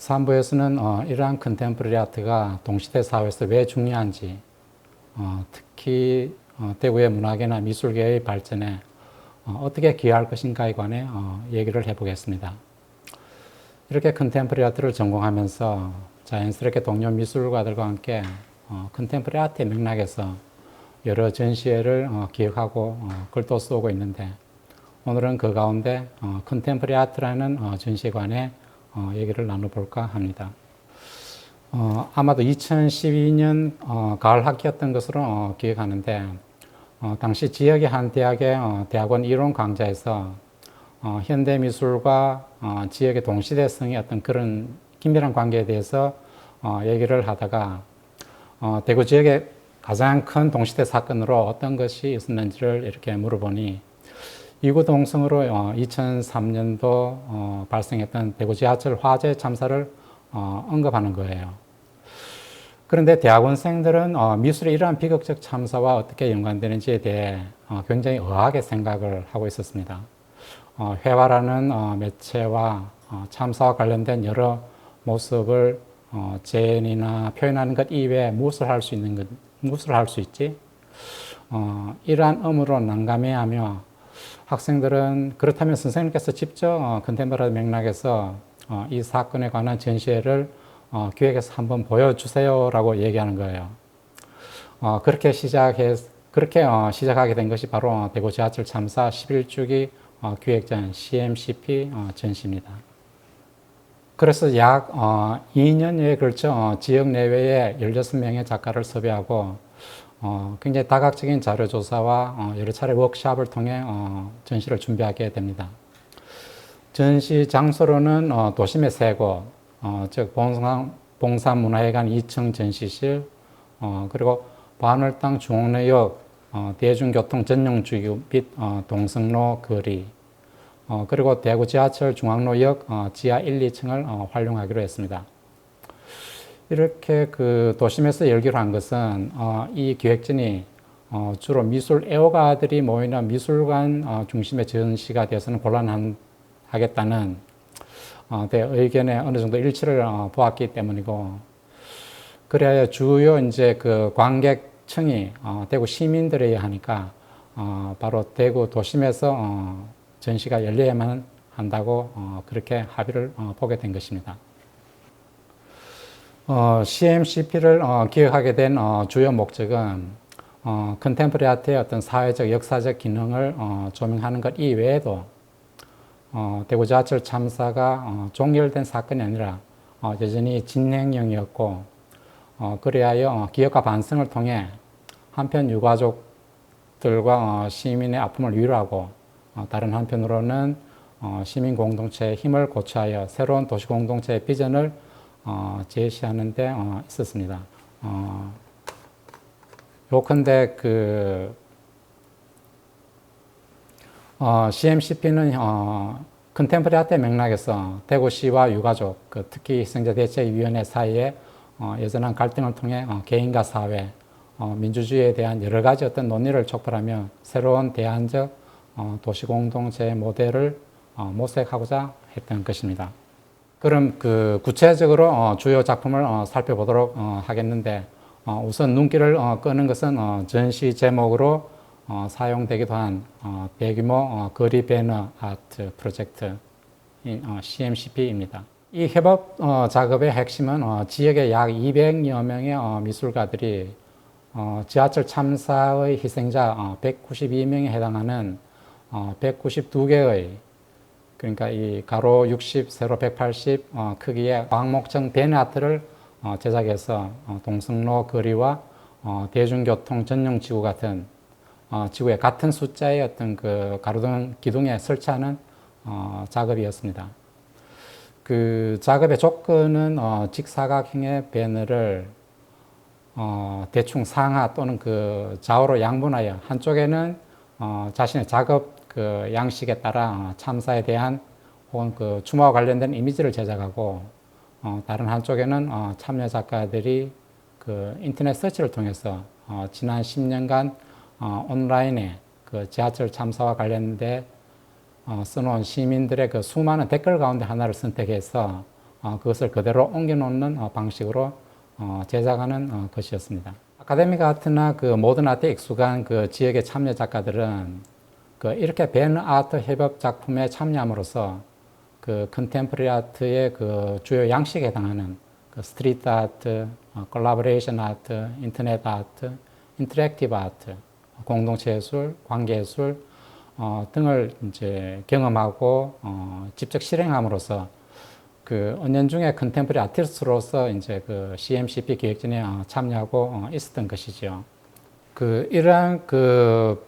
3부에서는 이러한 컨템포러리 아트가 동시대 사회에서 왜 중요한지, 특히 대구의 문화계나 미술계의 발전에 어떻게 기여할 것인가에 관해 얘기를 해보겠습니다. 이렇게 컨템포러리 아트를 전공하면서 자연스럽게 동료 미술가들과 함께 컨템포러리 아트의 맥락에서 여러 전시회를 기획하고 글도 쓰고 있는데, 오늘은 그 가운데 컨템포러리 아트라는 전시에 관해 얘기를 나눠볼까 합니다. 아마도 2012년 가을 학기였던 것으로 기억하는데, 당시 지역의 한 대학의 대학원 이론 강좌에서 현대미술과 지역의 동시대성의 어떤 그런 긴밀한 관계에 대해서 얘기를 하다가 대구 지역의 가장 큰 동시대 사건으로 어떤 것이 있었는지를 이렇게 물어보니, 이구동성으로 2003년도 발생했던 대구 지하철 화재 참사를 언급하는 거예요. 그런데 대학원생들은 미술의 이러한 비극적 참사와 어떻게 연관되는지에 대해 굉장히 의아하게 생각을 하고 있었습니다. 회화라는 매체와 참사와 관련된 여러 모습을 재현이나 표현하는 것 이외에 무엇을 할 수 있지? 이러한 의무로 난감해하며, 학생들은 그렇다면 선생님께서 직접 컨템포러리 맥락에서 이 사건에 관한 전시회를 기획해서 한번 보여주세요라고 얘기하는 거예요. 그렇게 시작하게 된 것이 바로 대구 지하철 참사 11주기 기획전 CMCP 전시입니다. 그래서 약 2년여에 걸쳐 지역 내외에 16명의 작가를 섭외하고 굉장히 다각적인 자료조사와 여러 차례 워크숍을 통해 전시를 준비하게 됩니다. 전시 장소로는 도심의 세 곳, 즉 봉산문화회관 2층 전시실, 그리고 반월당 중앙로역 대중교통 전용주유 및 동성로 거리, 그리고 대구 지하철 중앙로역 지하 1, 2층을 활용하기로 했습니다. 이렇게 그 도심에서 열기로 한 것은 이 기획전이 주로 미술 애호가들이 모이는 미술관 중심의 전시가 되어서는 곤란하겠다는 의견에 어느 정도 일치를 보았기 때문이고, 그래야 주요 이제 그 관객층이 대구 시민들이어야 하니까 바로 대구 도심에서 전시가 열려야만 한다고 그렇게 합의를 보게 된 것입니다. CMCP를 기획하게 된 주요 목적은 컨템포러리 아트의 어떤 사회적, 역사적 기능을 조명하는 것 이외에도 대구 지하철 참사가 종결된 사건이 아니라 여전히 진행형이었고, 그리하여 기억과 반성을 통해 한편 유가족들과 시민의 아픔을 위로하고, 다른 한편으로는 시민 공동체의 힘을 고취하여 새로운 도시 공동체의 비전을 제시하는 데 있었습니다. 요컨대 CMCP는 컨템포러리 아트의 맥락에서 대구시와 유가족, 특히 희생자 대책위원회 사이에 여전한 갈등을 통해 개인과 사회, 민주주의에 대한 여러 가지 어떤 논의를 촉발하며 새로운 대안적 도시공동체의 모델을 모색하고자 했던 것입니다. 그럼 구체적으로 주요 작품을 살펴보도록 하겠는데, 우선 눈길을 끄는 것은 전시 제목으로 사용되기도 한 대규모 거리 배너 아트 프로젝트인 CMCP입니다. 이 협업 작업의 핵심은 지역의 약 200여 명의 미술가들이 지하철 참사의 희생자 192명에 해당하는 192개의, 그러니까 이 가로 60, 세로 180 크기의 광목청 배너 아트를 제작해서 동성로 거리와 대중교통 전용 지구 같은 지구의 같은 숫자의 어떤 그 가로등 기둥에 설치하는 작업이었습니다. 그 작업의 조건은 직사각형의 배너를 대충 상하 또는 그 좌우로 양분하여 한쪽에는 자신의 작업 그 양식에 따라 참사에 대한 혹은 그 추모와 관련된 이미지를 제작하고, 다른 한쪽에는 참여 작가들이 그 인터넷 서치를 통해서 지난 10년간 온라인에 그 지하철 참사와 관련돼 써놓은 시민들의 그 수많은 댓글 가운데 하나를 선택해서 그것을 그대로 옮겨놓는 방식으로 제작하는 것이었습니다. 아카데믹 아트나 그 모던 아트에 익숙한 그 지역의 참여 작가들은 그 이렇게 밴 아트 협업 작품에 참여함으로써 그 컨템포러리 아트의 그 주요 양식에 해당하는 그 스트리트 아트, 콜라보레이션 아트, 인터넷 아트, 인터랙티브 아트, 공동체 예술, 관계 예술 등을 이제 경험하고 직접 실행함으로써 그 은연중에 컨템포러리 아티스트로서 이제 그 CMCP 기획전에 참여하고 있었던 것이죠. 그 이러한 그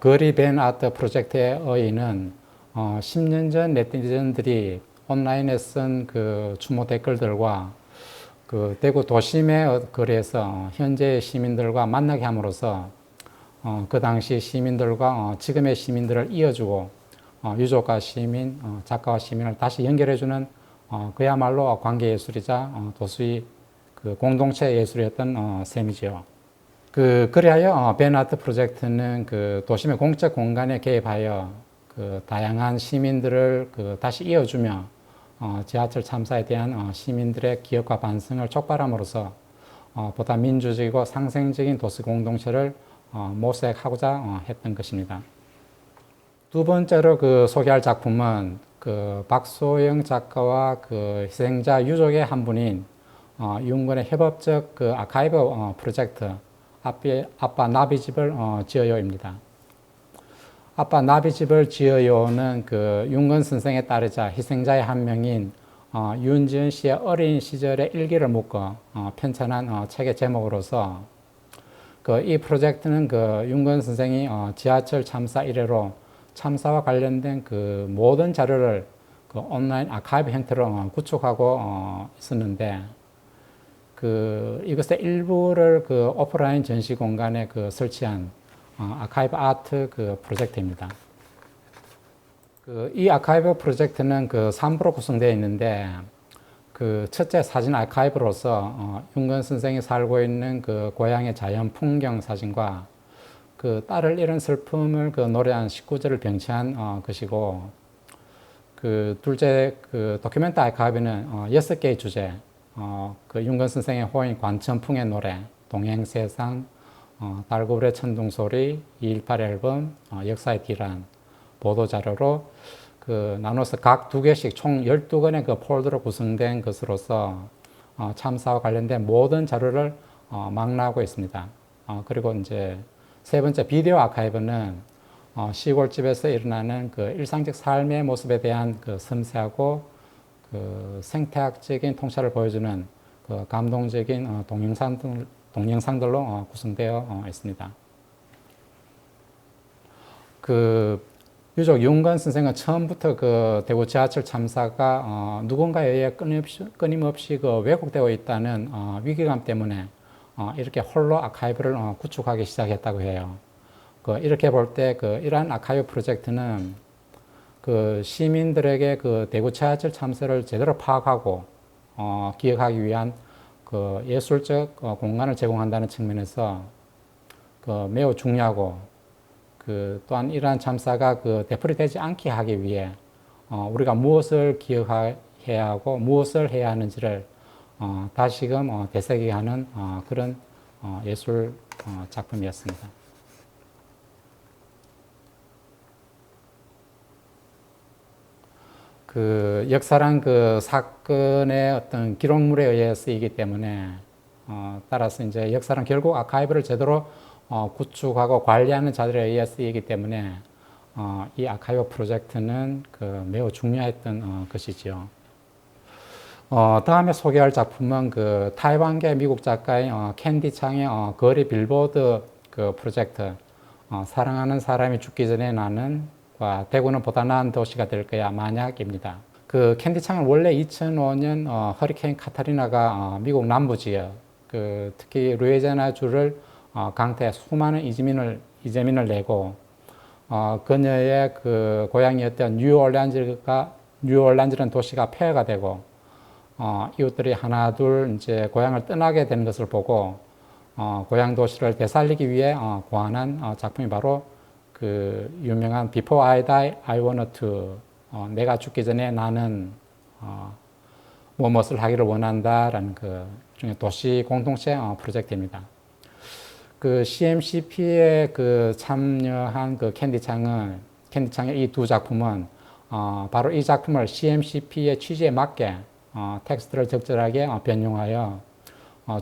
거리 밴 아트 프로젝트의 의의는 10년 전 네티즌들이 온라인에 쓴 그 추모 댓글들과 그 대구 도심의 거리에서 현재 시민들과 만나게 함으로써 그 당시 시민들과 지금의 시민들을 이어주고 유족과 시민, 작가와 시민을 다시 연결해주는 그야말로 관계 예술이자 도시 그 공동체 예술이었던 셈이지요. 그리하여 밴 아트 프로젝트는 그 도심의 공적 공간에 개입하여 그 다양한 시민들을 그 다시 이어주며 지하철 참사에 대한 시민들의 기억과 반성을 촉발함으로써 보다 민주적이고 상생적인 도시 공동체를 모색하고자 했던 것입니다. 두 번째로 그 소개할 작품은 그 박소영 작가와 그 희생자 유족의 한 분인 윤건의 협업적 그 아카이브 프로젝트 아빠 나비집을 지어요입니다. 아빠 나비집을 지어요는 그 윤건 선생에 따르자 희생자의 한 명인 윤지은 씨의 어린 시절의 일기를 묶어 편찬한 책의 제목으로서 그 이 프로젝트는 그 윤건 선생이 지하철 참사 이래로 참사와 관련된 그 모든 자료를 그 온라인 아카이브 형태로 구축하고 있었는데 그 이것의 일부를 그 오프라인 전시 공간에 그 설치한 아카이브 아트 그 프로젝트입니다. 그 이 아카이브 프로젝트는 그 3부로 구성되어 있는데 그 첫째 사진 아카이브로서 윤건 선생이 살고 있는 그 고향의 자연 풍경 사진과 그 딸을 잃은 슬픔을 그 노래한 19절을 병치한 것이고 그 둘째 그 도큐멘트 아카이브는 6개의 주제 그 윤건 선생의 호인 관천풍의 노래, 동행세상, 달구불의 천둥소리, 218 앨범, 역사의 뒤란 보도자료로 그 나눠서 각 2개씩 총 12건의 그 폴더로 구성된 것으로서 참사와 관련된 모든 자료를 망라하고 있습니다. 그리고 이제 세 번째 비디오 아카이브는 시골집에서 일어나는 그 일상적 삶의 모습에 대한 그 섬세하고 그 생태학적인 통찰을 보여주는 그 감동적인 동영상들로 구성되어 있습니다. 그 유족 윤건 선생은 처음부터 그 대구 지하철 참사가 누군가에 의해 끊임없이 그 왜곡되어 있다는 위기감 때문에 이렇게 홀로 아카이브를 구축하기 시작했다고 해요. 그 이렇게 볼 때 그 이러한 아카이브 프로젝트는 그 시민들에게 그 대구 지하철 참사를 제대로 파악하고 기억하기 위한 그 예술적 공간을 제공한다는 측면에서 그 매우 중요하고 그 또한 이러한 참사가 그 되풀이되지 않게 하기 위해 우리가 무엇을 기억해야 하고 무엇을 해야 하는지를 다시금 되새기하는 그런 예술 작품이었습니다. 그 역사란 그 사건의 어떤 기록물에 의해 쓰이기 때문에 따라서 이제 역사란 결국 아카이브를 제대로 구축하고 관리하는 자들에 의해 쓰이기 때문에 이 아카이브 프로젝트는 그 매우 중요했던 것이지요. 다음에 소개할 작품은 그 타이완계 미국 작가인 캔디 창의 거리 빌보드 그 프로젝트 사랑하는 사람이 죽기 전에 나는 대구는 보다 나은 도시가 될 거야 만약입니다. 그 캔디 창은 원래 2005년 허리케인 카타리나가 미국 남부 지역 그 특히 루이지애나주를 강타해 수많은 이재민을 내고 그녀의 그 고향이었던 뉴올란즈라는 도시가 폐허가 되고 이웃들이 하나둘 이제 고향을 떠나게 되는 것을 보고 고향 도시를 되살리기 위해 고안한 작품이 바로 그 유명한 Before I Die, I Want to 내가 죽기 전에 나는 무엇을 하기를 원한다라는 그 중에 도시 공동체 프로젝트입니다. 그 CMCP에 그 참여한 그 캔디창의 이 두 작품은 바로 이 작품을 CMCP의 취지에 맞게 텍스트를 적절하게 변용하여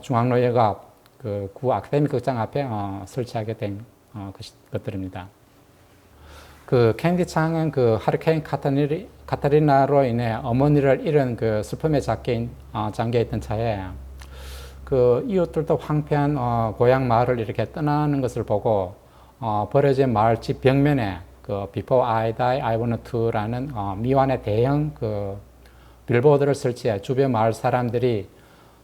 중앙로역앞 그 구 아카데미 극장 앞에 설치하게 된 것들입니다. 그 캔디 창은 그 하리케인 카타리나로 인해 어머니를 잃은 그 슬픔에 잠겨 있던 차에 그 이웃들도 황폐한 고향 마을을 이렇게 떠나는 것을 보고 버려진 마을집 벽면에 그 Before I Die, I Want To라는 미완의 대형 그 빌보드를 설치해 주변 마을 사람들이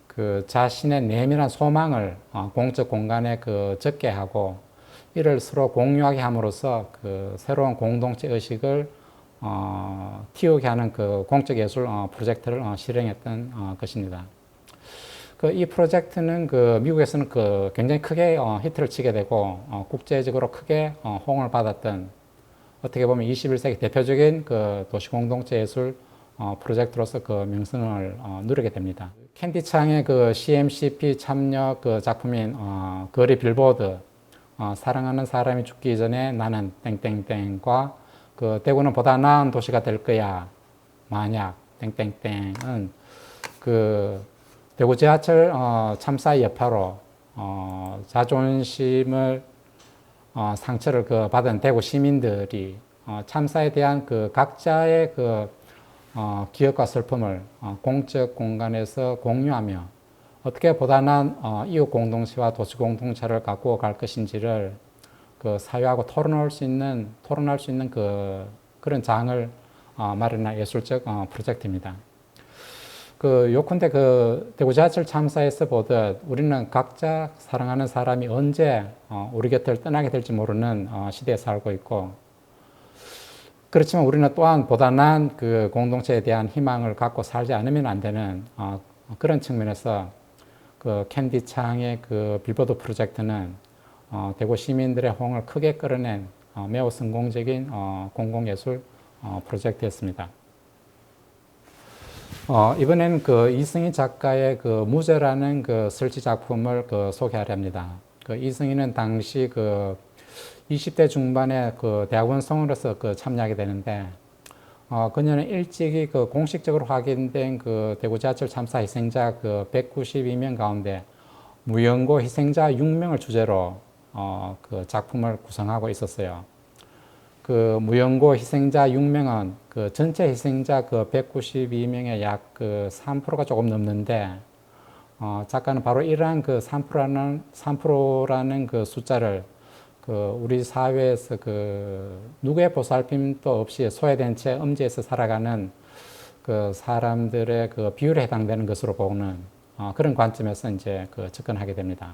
그 자신의 내면한 소망을 공적 공간에 그 적게 하고 이를 서로 공유하게 함으로써 그 새로운 공동체 의식을 키우게 하는 그 공적 예술 프로젝트를 실행했던 것입니다. 그 이 프로젝트는 그 미국에서는 그 굉장히 크게 히트를 치게 되고 국제적으로 크게 호응을 받았던 어떻게 보면 21세기 대표적인 그 도시 공동체 예술 프로젝트로서 그 명성을 누리게 됩니다. 캔디 창의 그 CMCP 참여 그 작품인 거리 빌보드 사랑하는 사람이 죽기 전에 나는 땡땡땡과 그 대구는 보다 나은 도시가 될 거야 만약 땡땡땡은 그 대구 지하철 참사의 여파로 자존심을 상처를 그 받은 대구 시민들이 참사에 대한 그 각자의 그 기억과 슬픔을 공적 공간에서 공유하며 어떻게 보다 나은 이웃 공동체와 도시 공동체를 갖고 갈 것인지를 그 사회하고 토론할 수 있는 그런 장을 마련한 예술적 프로젝트입니다. 그 요컨대 그 대구 지하철 참사에서 보듯 우리는 각자 사랑하는 사람이 언제 우리 곁을 떠나게 될지 모르는 시대에 살고 있고, 그렇지만 우리는 또한 보다 나은 그 공동체에 대한 희망을 갖고 살지 않으면 안 되는 그런 측면에서 그 캔디 창의 그 빌보드 프로젝트는 대구 시민들의 호응을 크게 끌어낸 매우 성공적인 공공예술 프로젝트였습니다. 이번에는 그 이승희 작가의 그 무죄라는 그 설치 작품을 그 소개하려 합니다. 그 이승희는 당시 그 20대 중반에 그 대학원생으로서 그 참여하게 되는데, 그녀는 일찍이 그 공식적으로 확인된 그 대구 지하철 참사 희생자 그 192명 가운데 무연고 희생자 6명을 주제로 그 작품을 구성하고 있었어요. 그 무연고 희생자 6명은 그 전체 희생자 그 192명의 약 그 3%가 조금 넘는데, 작가는 바로 이러한 그 3%라는 그 숫자를 그 우리 사회에서 그 누구의 보살핌도 없이 소외된 채 음지에서 살아가는 그 사람들의 그 비율에 해당되는 것으로 보는 그런 관점에서 이제 그 접근하게 됩니다.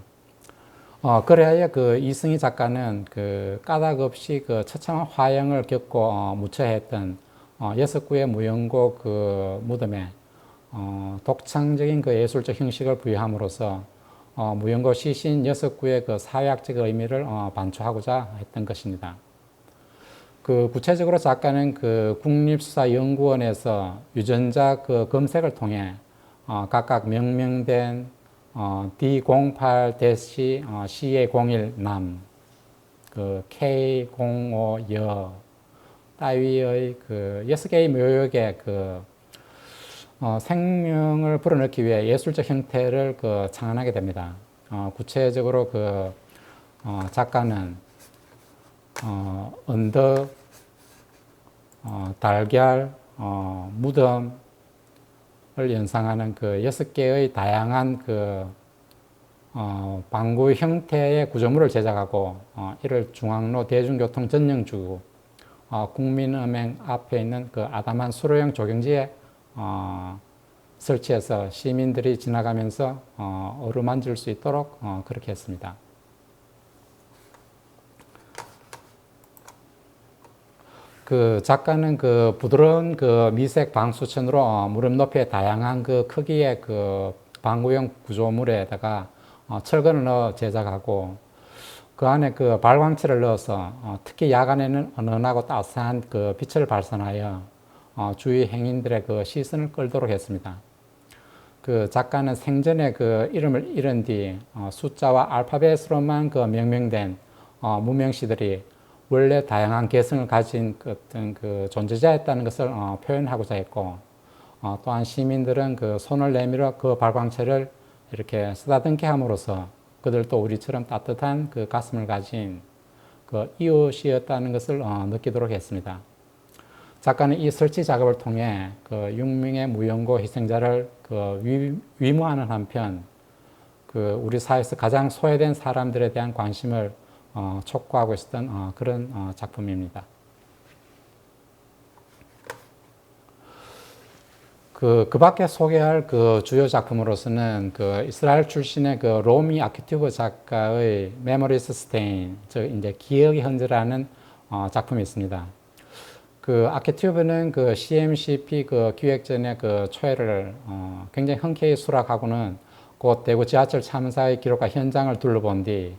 그래야 그 이승희 작가는 그 까닭 없이 그 처참한 화형을 겪고 무처했던 6구의 무연고 그 무덤에 독창적인 그 예술적 형식을 부여함으로써 무연고 시신 6구의 그 사회학적 의미를 반추하고자 했던 것입니다. 그 구체적으로 작가는 그 국립수사연구원에서 유전자 그 검색을 통해 각각 명명된 D08-CA01남, 그 K05여 따위의 그 6개의 묘역에 그 생명을 불어넣기 위해 예술적 형태를 그 창안하게 됩니다. 구체적으로 그 작가는 언덕, 달걀, 무덤을 연상하는 그 6개의 다양한 그 방구 형태의 구조물을 제작하고 이를 중앙로 대중교통 전용주 국민은행 앞에 있는 그 아담한 수로형 조경지에 설치해서 시민들이 지나가면서 어루만질 수 있도록 그렇게 했습니다. 그 작가는 그 부드러운 그 미색 방수천으로 무릎 높이의 다양한 그 크기의 그 방구형 구조물에다가 철근을 넣어 제작하고 그 안에 그 발광체를 넣어서 특히 야간에는 은은하고 따스한 그 빛을 발산하여 주위 행인들의 그 시선을 끌도록 했습니다. 그 작가는 생전에 그 이름을 잃은 뒤 숫자와 알파벳으로만 그 명명된 무명시들이 원래 다양한 개성을 가진 그 어떤 그 존재자였다는 것을 표현하고자 했고, 또한 시민들은 그 손을 내밀어 그 발광체를 이렇게 쓰다듬게 함으로써 그들도 우리처럼 따뜻한 그 가슴을 가진 그 이웃이었다는 것을 느끼도록 했습니다. 작가는 이 설치 작업을 통해 그 6명의 무연고 희생자를 그 위무하는 한편, 그 우리 사회에서 가장 소외된 사람들에 대한 관심을 촉구하고 있었던 그런 작품입니다. 그 밖에 소개할 그 주요 작품으로서는 그 이스라엘 출신의 그 로미 아키튜브 작가의 메모리스 스테인, 즉 이제 기억의 흔적이라는 작품이 있습니다. 그 아키튜브는 그 CMCP 그 기획전의 그 초회를 굉장히 흔쾌히 수락하고는 곧 대구 지하철 참사의 기록과 현장을 둘러본 뒤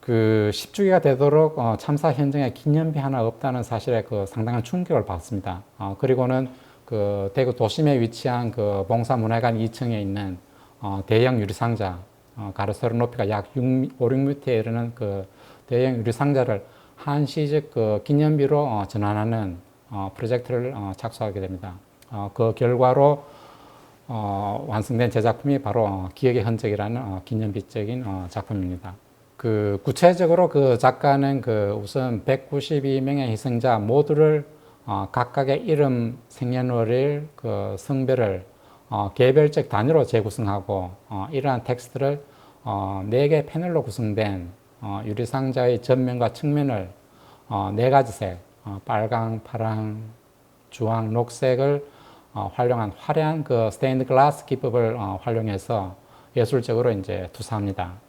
그 10주기가 되도록 참사 현장에 기념비 하나 없다는 사실에 그 상당한 충격을 받습니다. 그리고는 그 대구 도심에 위치한 그 봉사문화관 2층에 있는 대형 유리상자, 가로세로 높이가 약 5, 6m에 이르는 그 대형 유리상자를 한시적 그 기념비로 전환하는 프로젝트를 착수하게 됩니다. 그 결과로 완성된 제작품이 바로 기억의 흔적이라는 기념비적인 작품입니다. 그 구체적으로 그 작가는 그 우선 192명의 희생자 모두를 각각의 이름, 생년월일, 그 성별을 개별적 단위로 재구성하고 이러한 텍스트를 4개 패널로 구성된 유리상자의 전면과 측면을 4가지 색, 빨강, 파랑, 주황, 녹색을 활용한 화려한 그 스테인드 글라스 기법을 활용해서 예술적으로 이제 투사합니다.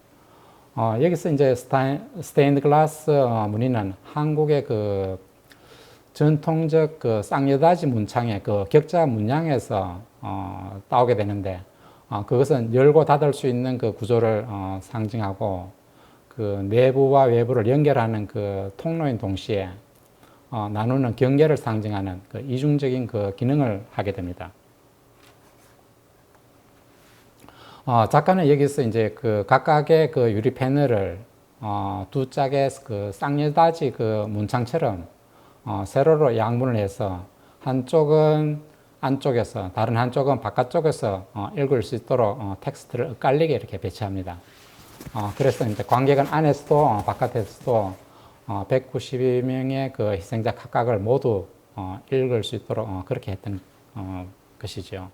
여기서 이제 스테인드 글라스 무늬는 한국의 그 전통적 그 쌍여다지 문창의 그 격자 문양에서 따오게 되는데, 그것은 열고 닫을 수 있는 그 구조를 상징하고 그 내부와 외부를 연결하는 그 통로인 동시에 나누는 경계를 상징하는 그 이중적인 그 기능을 하게 됩니다. 작가는 여기서 이제 그 각각의 그 유리 패널을 두 짝의 그 쌍여다지 그 문창처럼 세로로 양분을 해서 한쪽은 안쪽에서 다른 한쪽은 바깥쪽에서 읽을 수 있도록 텍스트를 엇갈리게 이렇게 배치합니다. 그래서 이제 관객은 안에서도 바깥에서도 192명의 그 희생자 각각을 모두 읽을 수 있도록 그렇게 했던 것이죠.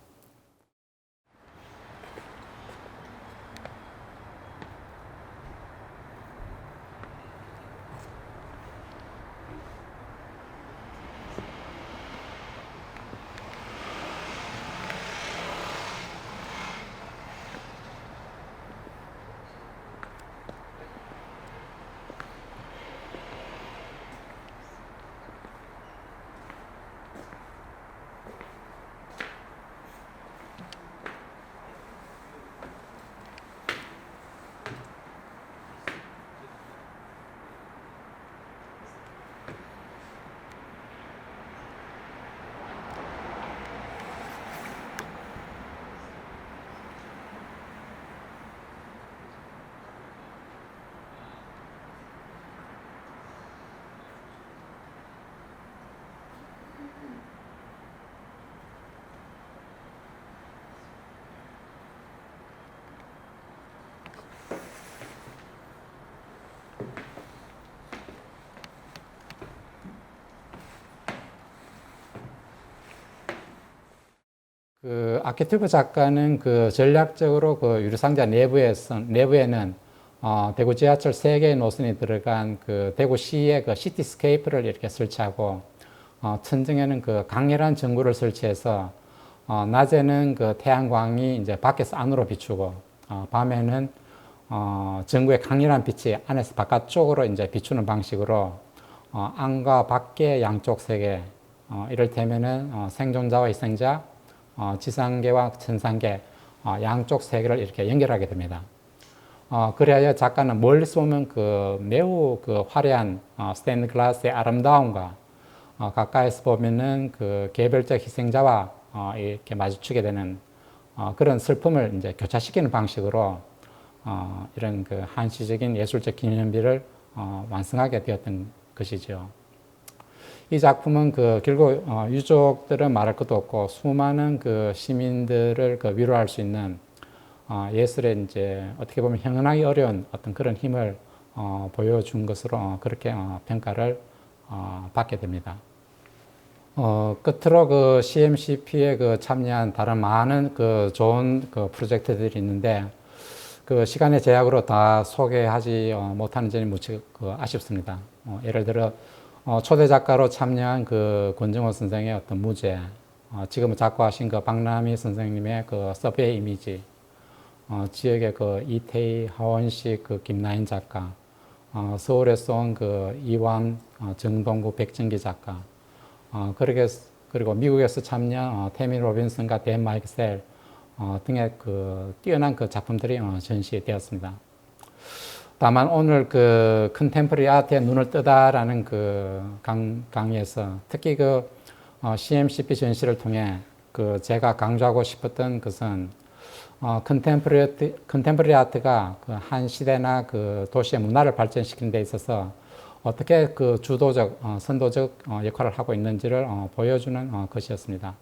그 아키튜브 작가는 그 전략적으로 그 유리상자 내부에는 대구 지하철 3개의 노선이 들어간 그 대구시의 그 시티스케이프를 이렇게 설치하고 천정에는 그 강렬한 전구를 설치해서 낮에는 그 태양광이 이제 밖에서 안으로 비추고 밤에는 전구의 강렬한 빛이 안에서 바깥쪽으로 이제 비추는 방식으로 안과 밖의 양쪽 세계, 이를테면은 생존자와 희생자, 지상계와 천상계 양쪽 세계를 이렇게 연결하게 됩니다. 그래야 작가는 멀리서 보면 그 매우 그 화려한 스테인드 글라스의 아름다움과 가까이서 보면은 그 개별적 희생자와 이렇게 마주치게 되는 그런 슬픔을 이제 교차시키는 방식으로 이런 그 한시적인 예술적 기념비를 완성하게 되었던 것이죠. 이 작품은 그 결국 유족들은 말할 것도 없고 수많은 그 시민들을 그 위로할 수 있는 예술의 이제 어떻게 보면 형언하기 어려운 어떤 그런 힘을 보여준 것으로 그렇게 평가를 받게 됩니다. 끝으로 그 CMCP에 그 참여한 다른 많은 그 좋은 그 프로젝트들이 있는데 그 시간의 제약으로 다 소개하지 못하는 점이 무척 그 아쉽습니다. 예를 들어 초대 작가로 참여한 그 권정호 선생의 어떤 무제, 지금은 작고하신 그 박남희 선생님의 그 서베이 이미지, 지역의 그 이태희, 하원식, 그 김나인 작가, 서울에서 온 그 이완, 정동구, 백정기 작가, 그리고 미국에서 참여한 태민 로빈슨과 댄 마이크셀 등의 그 뛰어난 그 작품들이 전시되었습니다. 다만 오늘 그 컨템포러리 아트에 눈을 뜨다라는 그 강의에서 특히 그 CMCP 전시를 통해 그 제가 강조하고 싶었던 것은 컨템포러리 아트가 그 한 시대나 그 도시의 문화를 발전시키는 데 있어서 어떻게 그 주도적, 선도적 역할을 하고 있는지를 보여주는 것이었습니다.